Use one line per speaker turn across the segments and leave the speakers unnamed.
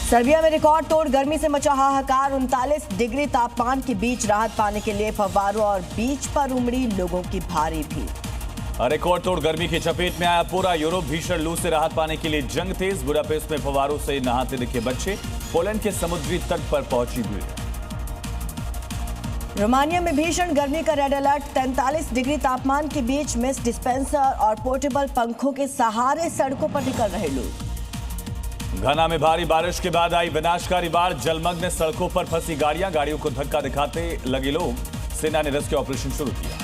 Serbia में record तोड़ गर्मी से मचा हाहाकार। 39 डिग्री तापमान के बीच राहत पाने के लिए फव्वारों और बीच पर उमड़ी लोगों की भारी भीड़।
रिकॉर्ड तोड़ गर्मी की चपेट में आया पूरा यूरोप। भीषण लू से राहत पाने के लिए जंग तेज। बुडापेस्ट में फव्वारों से नहाते दिखे बच्चे। पोलैंड के समुद्री तट पर पहुंची भीड़।
रोमानिया में भीषण गर्मी का रेड अलर्ट। 43 डिग्री तापमान के बीच मिस्ट डिस्पेंसर और पोर्टेबल पंखों के सहारे सड़कों पर निकल रहे लोग।
घना में भारी बारिश के बाद आई विनाशकारी बाढ़। जलमग्न सड़कों पर फंसी गाड़ियों को धक्का दिखाते लगे लोग। सेना ने रेस्क्यू ऑपरेशन शुरू किया।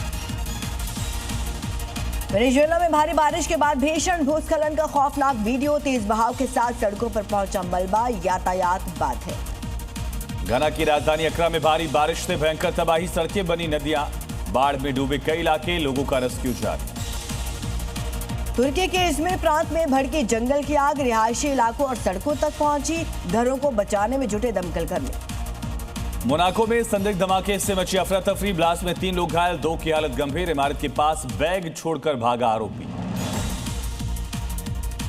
वेनेजुएला में भारी बारिश के बाद भीषण भूस्खलन का खौफनाक वीडियो। तेज बहाव के साथ सड़कों पर पहुंचा मलबा। यातायात बाधित है।
घना की राजधानी अक्रा में भारी बारिश से भयंकर तबाही। सड़कें बनी नदियां। बाढ़ में डूबे कई इलाके। लोगों का रेस्क्यू जारी।
तुर्की के इज़मिर प्रांत में भड़की जंगल की आग। रिहायशी इलाकों और सड़कों तक पहुंची। घरों को बचाने में जुटे दमकल कर्मी।
मोनाको में संदिग्ध धमाके से मची अफरा तफरी। ब्लास्ट में 3 लोग घायल, 2 की हालत गंभीर। इमारत के पास बैग छोड़कर भागा आरोपी।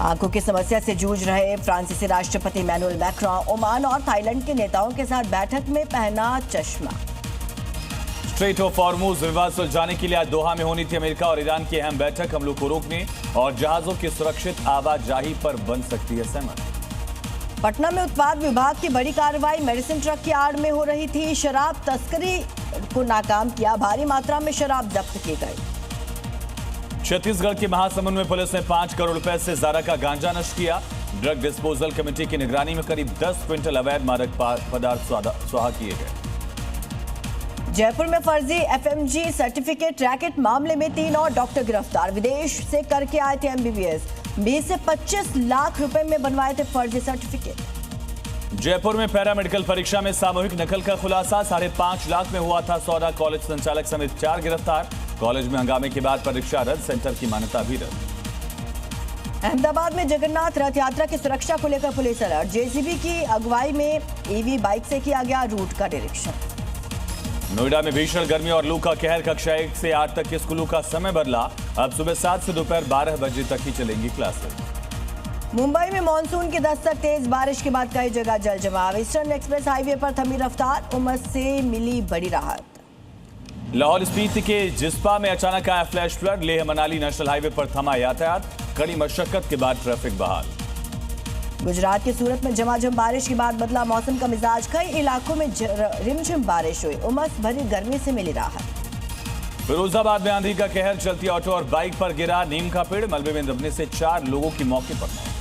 आंखों की समस्या से जूझ रहे फ्रांसीसी राष्ट्रपति इमैनुअल मैक्रों ओमान और थाईलैंड के नेताओं के साथ बैठक में पहना चश्मा।
स्ट्रेट ऑफ हॉर्मुज विवाद सुलझाने के लिए आज दोहा में होनी थी अमेरिका और ईरान की अहम बैठक। हमलों को रोकने और जहाजों की सुरक्षित आवाजाही पर बन सकती है सहमति।
पटना में उत्पाद विभाग की बड़ी कार्रवाई। मेडिसिन ट्रक की आड़ में हो रही थी शराब तस्करी को नाकाम किया। भारी मात्रा में शराब जब्त की गई।
छत्तीसगढ़ के महासमुंद में पुलिस ने 5 करोड़ रुपए से ज्यादा का गांजा नष्ट किया। ड्रग डिस्पोजल कमेटी की निगरानी में करीब 10 क्विंटल अवैध मादक पदार्थ स्वाहा किए गए।
जयपुर में फर्जी एफएमजी सर्टिफिकेट रैकेट मामले में 3 और डॉक्टर गिरफ्तार। विदेश से करके आए थे एमबीबीएस। 20 से 25 लाख रुपए में बनवाए थे फर्जी सर्टिफिकेट।
जयपुर में पैरामेडिकल परीक्षा में सामूहिक नकल का खुलासा। 5.5 लाख में हुआ था सौदा। कॉलेज संचालक समेत 4 गिरफ्तार। कॉलेज में हंगामे के बाद परीक्षा रद्द। सेंटर की मान्यता भी रद्द।
अहमदाबाद में जगन्नाथ रथ यात्रा की सुरक्षा को लेकर पुलिस अलर्ट। जेसीबी की अगुवाई में ईवी बाइक से किया गया रूट का निरीक्षण।
नोएडा में भीषण गर्मी और लू का कहर। कक्षा 1 से 8 तक के स्कूलों का समय बदला। अब सुबह 7 से दोपहर 12 बजे तक ही चलेंगी क्लासेस।
मुंबई में मानसून की दस्तक। तेज बारिश के बाद कई जगह जल जमाव। ईस्टर्न एक्सप्रेस हाईवे पर थमी रफ्तार। उमस से मिली बड़ी राहत।
लाहौल स्पीति के जिस्पा में अचानक आया flash flood. Leh Manali national highway पर थमा यातायात। कड़ी मशक्कत के बाद ट्रैफिक बहाल।
गुजरात के सूरत में झमाझम बारिश के बाद बदला मौसम का मिजाज। कई इलाकों में रिमझिम बारिश हुई। उमस भरी गर्मी से मिली राहत।
फिरोजाबाद में आंधी का कहर। चलती ऑटो और बाइक पर गिरा नीम का पेड़। मलबे में दबने से 4 लोगों की मौके पर मौत।